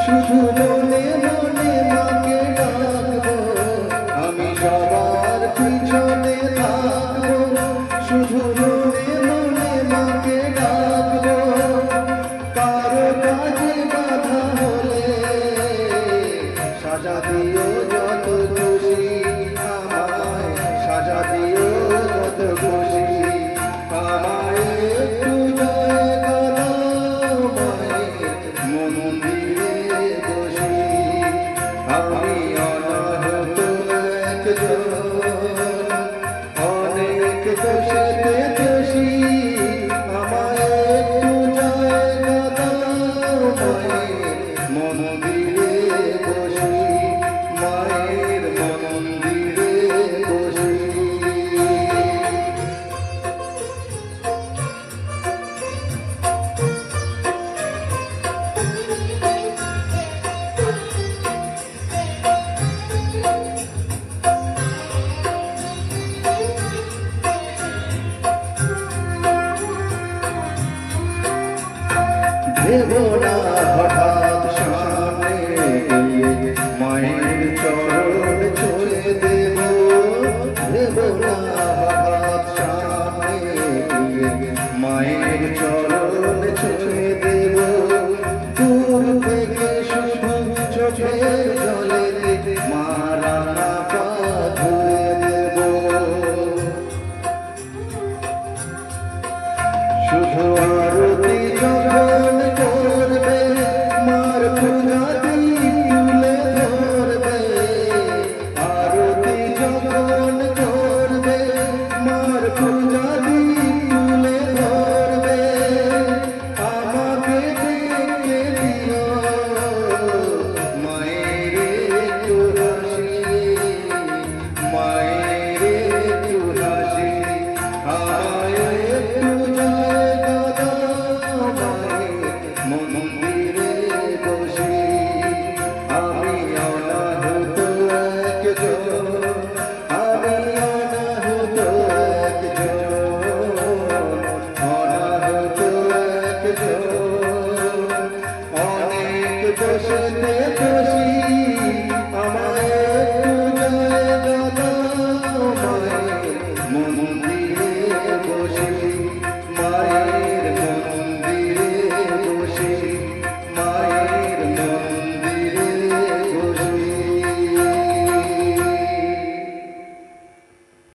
শুধু মনে মনে মাকে ডাকবো, আমি সবার পিছনে থাকবো। শুধু মনে মনে মাকে ডাকবো, কারো কাজে বাধা হলে সাজা দিও যত খুশি, আমায় সাজা দিও যত খুশি। আমায় একটু জায়গা দাও মায়ের মন্দিরে বসি, আমি অনাহত একজন, অনেক দোষেতে দোষী। আমায় একটু জায়গা দাও মায়ের মন্দিরে বসি, মায়ের মন্দিরে বসি। দেবো না হঠাৎ সামনে গিয়ে মায়ের চরণ ছুঁয়ে দেব, দেবো না হঠাৎ সামনে গিয়ে মায়ের চরণ ছুঁয়ে দেব। দূর থেকে শুধু চোখের